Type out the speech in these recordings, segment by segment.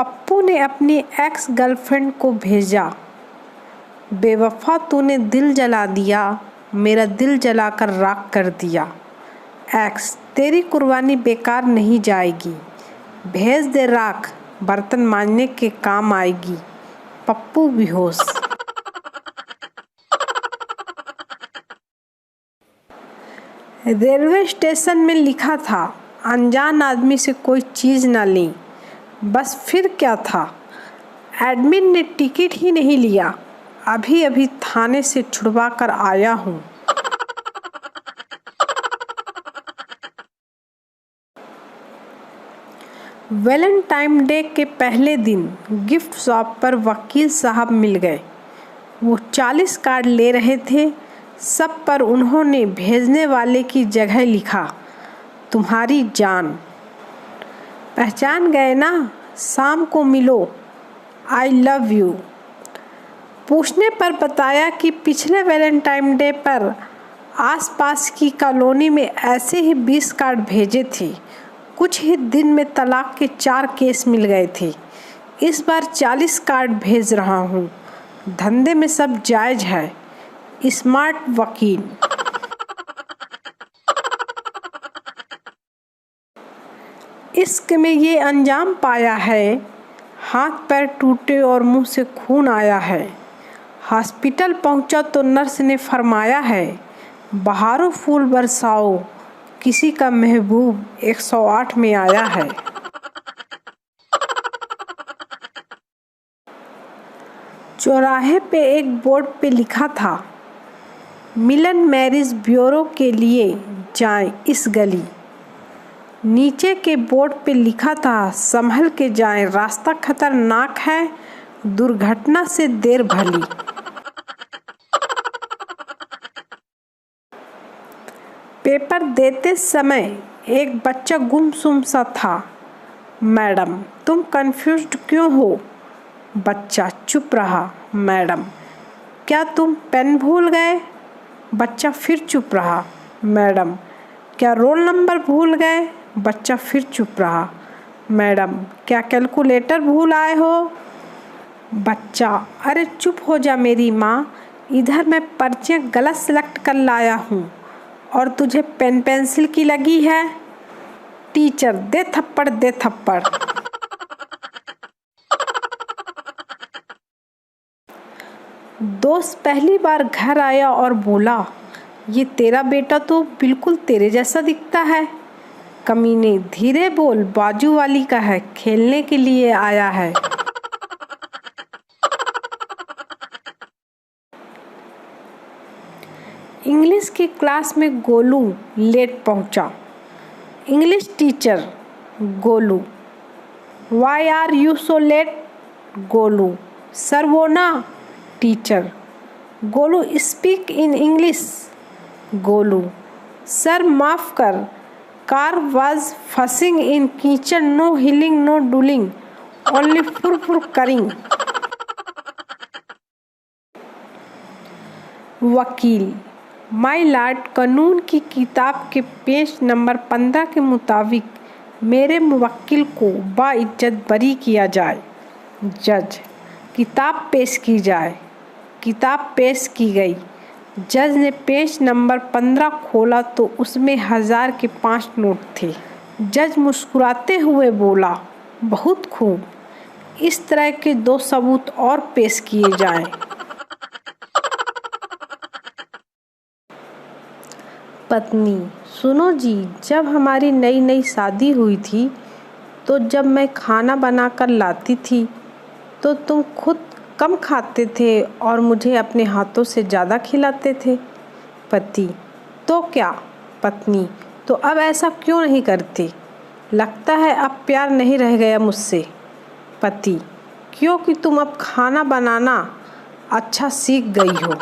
पप्पू ने अपनी ex girlfriend को भेजा, बेवफा तूने दिल जला दिया, मेरा दिल जलाकर राख कर दिया। एक्स, तेरी कुर्बानी बेकार नहीं जाएगी, भेज दे राख, बर्तन मांजने के काम आएगी। पप्पू बेहोश। रेलवे स्टेशन में लिखा था, अनजान आदमी से कोई चीज़ ना लें। बस फिर क्या था, एडमिन ने टिकट ही नहीं लिया। अभी अभी थाने से छुड़वा कर आया हूँ। वैलेंटाइन डे के पहले दिन गिफ्ट शॉप पर वकील साहब मिल गए। वो 40 कार्ड ले रहे थे। सब पर उन्होंने भेजने वाले की जगह लिखा, तुम्हारी जान। पहचान गए ना, शाम को मिलो, आई लव यू। पूछने पर बताया कि पिछले वैलेंटाइन डे पर आसपास की कॉलोनी में ऐसे ही 20 कार्ड भेजे थे। कुछ ही दिन में तलाक के 4 केस मिल गए थे। इस बार 40 कार्ड भेज रहा हूँ। धंधे में सब जायज़ है। स्मार्ट वकील। इश्क में ये अंजाम पाया है, हाथ पैर टूटे और मुंह से खून आया है। हॉस्पिटल पहुंचा तो नर्स ने फरमाया है, बहारों फूल बरसाओ, किसी का महबूब 108 में आया है। चौराहे पे एक बोर्ड पे लिखा था, मिलन मैरिज ब्यूरो के लिए जाएं इस गली। नीचे के बोर्ड पे लिखा था, संभल के जाएं, रास्ता खतरनाक है, दुर्घटना से देर भली। पेपर देते समय एक बच्चा गुमसुम सा था। मैडम, तुम कंफ्यूज्ड क्यों हो? बच्चा चुप रहा। मैडम, क्या तुम पेन भूल गए? बच्चा फिर चुप रहा। मैडम, क्या रोल नंबर भूल गए? बच्चा फिर चुप रहा। मैडम, क्या कैलकुलेटर भूल आए हो? बच्चा, अरे चुप हो जा मेरी माँ, इधर मैं पर्चियाँ गलत सेलेक्ट कर लाया हूँ और तुझे पेन पेंसिल की लगी है। टीचर, दे थप्पड़ दे थप्पड़। दोस्त पहली बार घर आया और बोला, ये तेरा बेटा तो बिल्कुल तेरे जैसा दिखता है। कमीने, धीरे बोल, बाजू वाली का है, खेलने के लिए आया है। इंग्लिश की क्लास में गोलू लेट पहुंचा। English teacher, Golu, why are you so late? Golu, sir वो ना। Teacher, Golu speak in English. Golu, sir माफ़ कर, कार वाज फसिंग इन किचन, नो हिलिंग नो डूलिंग, ओनली फुर फुर करिंग। वकील, माय लॉर्ड, कानून की किताब के पेज नंबर 15 के मुताबिक मेरे मुवक्किल को बाइज्जत बरी किया जाए। जज, किताब पेश की जाए। किताब पेश की गई। जज ने पेज नंबर 15 खोला तो उसमें 1000 के 5 नोट थे। जज मुस्कुराते हुए बोला, बहुत खूब, इस तरह के 2 सबूत और पेश किए जाएं। पत्नी, सुनो जी, जब हमारी नई नई शादी हुई थी तो जब मैं खाना बनाकर लाती थी तो तुम खुद कम खाते थे और मुझे अपने हाथों से ज़्यादा खिलाते थे। पति, तो क्या? पत्नी, तो अब ऐसा क्यों नहीं करते? लगता है अब प्यार नहीं रह गया मुझसे। पति, क्योंकि तुम अब खाना बनाना अच्छा सीख गई हो।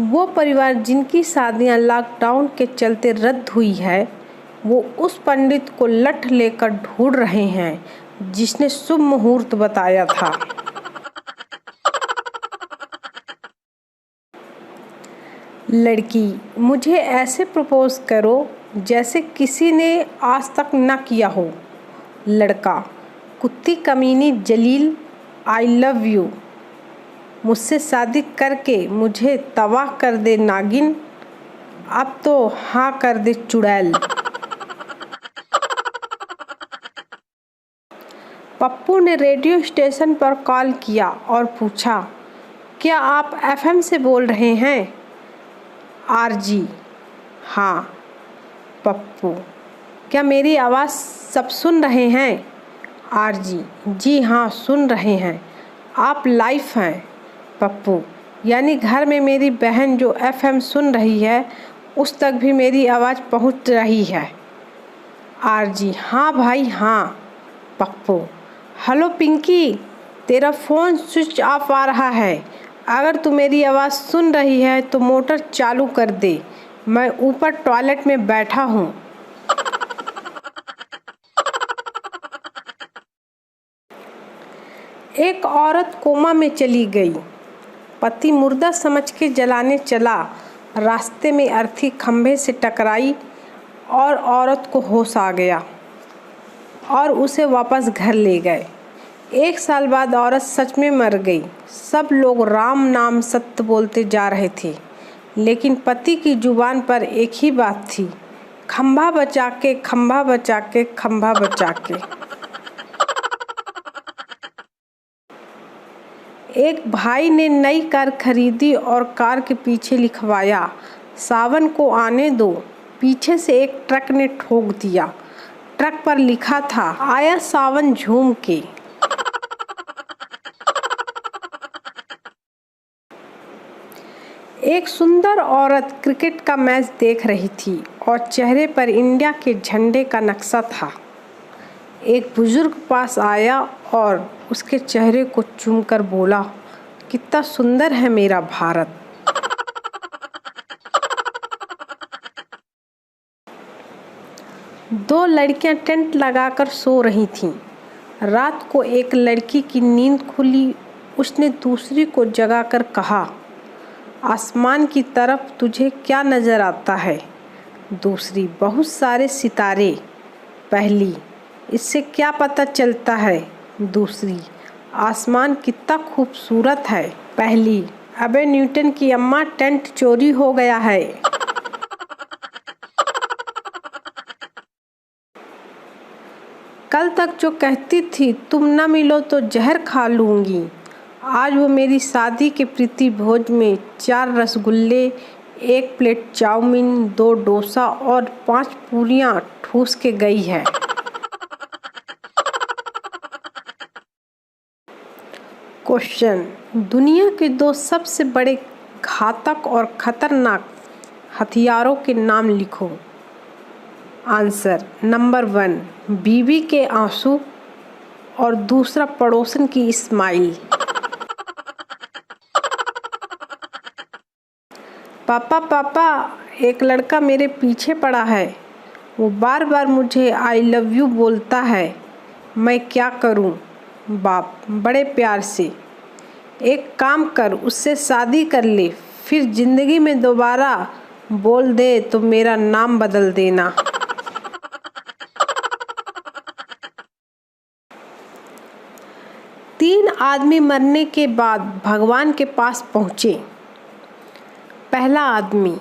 वो परिवार जिनकी शादियां लॉकडाउन के चलते रद्द हुई है, वो उस पंडित को लठ लेकर ढूंढ रहे हैं जिसने शुभ मुहूर्त बताया था। लड़की, मुझे ऐसे प्रपोज करो जैसे किसी ने आज तक न किया हो। लड़का, कुत्ती कमीनी जलील, आई लव यू। मुझसे शादी करके मुझे तबाह कर दे नागिन, अब तो हाँ कर दे चुड़ैल। पप्पू ने रेडियो स्टेशन पर कॉल किया और पूछा, क्या आप एफएम से बोल रहे हैं? आरजी, हाँ। पप्पू, क्या मेरी आवाज़ सब सुन रहे हैं? आरजी, जी हाँ सुन रहे हैं। आप लाइव हैं? पप्पू, यानी घर में मेरी बहन जो एफएम सुन रही है उस तक भी मेरी आवाज़ पहुंच रही है? आरजी, हाँ भाई हाँ। पप्पू, हेलो पिंकी, तेरा फ़ोन स्विच ऑफ आ रहा है। अगर तू मेरी आवाज़ सुन रही है तो मोटर चालू कर दे, मैं ऊपर टॉयलेट में बैठा हूँ। एक औरत कोमा में चली गई। पति मुर्दा समझ के जलाने चला, रास्ते में अर्थी खंभे से टकराई और औरत को होश आ गया और उसे वापस घर ले गए। 1 साल बाद औरत सच में मर गई। सब लोग राम नाम सत्य बोलते जा रहे थे, लेकिन पति की जुबान पर एक ही बात थी, खंभा बचा के, खंभा बचा के, खंभा बचा के। एक भाई ने नई कार खरीदी और कार के पीछे लिखवाया, सावन को आने दो। पीछे से एक ट्रक ने ठोक दिया। ट्रक पर लिखा था, आया सावन झूम के। एक सुंदर औरत क्रिकेट का मैच देख रही थी और चेहरे पर इंडिया के झंडे का नक्शा था। एक बुजुर्ग पास आया और उसके चेहरे को चूमकर बोला, कितना सुंदर है मेरा भारत। दो लड़कियां टेंट लगाकर सो रही थीं। रात को एक लड़की की नींद खुली। उसने दूसरी को जगाकर कहा, आसमान की तरफ तुझे क्या नज़र आता है? दूसरी, बहुत सारे सितारे। पहली, इससे क्या पता चलता है? दूसरी, आसमान कितना खूबसूरत है। पहली, अबे न्यूटन की अम्मा, टेंट चोरी हो गया है। कल तक जो कहती थी तुम न मिलो तो जहर खा लूँगी, आज वो मेरी शादी के प्रीति भोज में 4 रसगुल्ले, 1 प्लेट चाउमीन, 2 डोसा और 5 पूरियाँ ठूस के गई है। क्वेश्चन, दुनिया के 2 सबसे बड़े घातक और खतरनाक हथियारों के नाम लिखो। आंसर, नंबर 1 बीवी के आंसू और दूसरा पड़ोसन की स्माइल। पापा पापा, एक लड़का मेरे पीछे पड़ा है, वो बार बार मुझे आई लव यू बोलता है, मैं क्या करूं? बाप बड़े प्यार से, एक काम कर, उससे शादी कर ले, फिर जिंदगी में दोबारा बोल दे तो मेरा नाम बदल देना। तीन आदमी मरने के बाद भगवान के पास पहुँचे। पहला आदमी,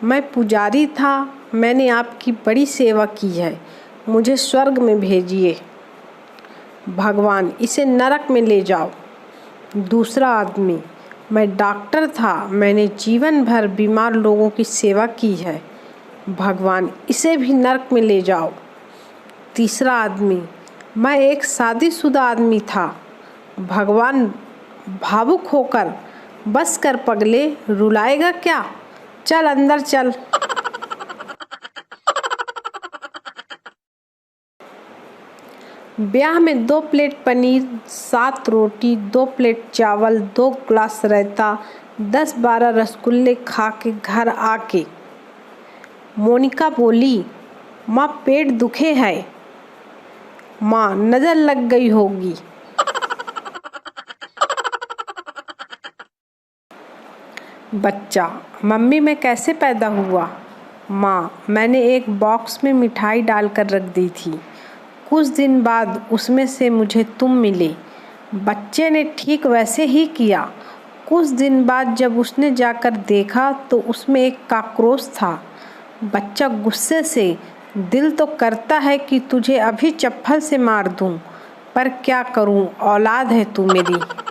मैं पुजारी था, मैंने आपकी बड़ी सेवा की है, मुझे स्वर्ग में भेजिए। भगवान, इसे नरक में ले जाओ। दूसरा आदमी, मैं डॉक्टर था, मैंने जीवन भर बीमार लोगों की सेवा की है, भगवान इसे भी नरक में ले जाओ। तीसरा आदमी, मैं एक शादीशुदा आदमी था, भगवान भावुक होकर, बस कर पगले, रुलाएगा क्या, चल अंदर चल। ब्याह में 2 प्लेट पनीर, 7 रोटी, 2 प्लेट चावल, 2 ग्लास रायता, 10-12 रसगुल्ले खा के घर आके मोनिका बोली, माँ पेट दुखे है। माँ, नज़र लग गई होगी। बच्चा, मम्मी मैं कैसे पैदा हुआ? माँ, मैंने एक बॉक्स में मिठाई डालकर रख दी थी। कुछ दिन बाद उसमें से मुझे तुम मिले। बच्चे ने ठीक वैसे ही किया। कुछ दिन बाद जब उसने जाकर देखा तो उसमें एक कॉकरोच था। बच्चा गुस्से से, दिल तो करता है कि तुझे अभी चप्पल से मार दूं, पर क्या करूं, औलाद है तू मेरी।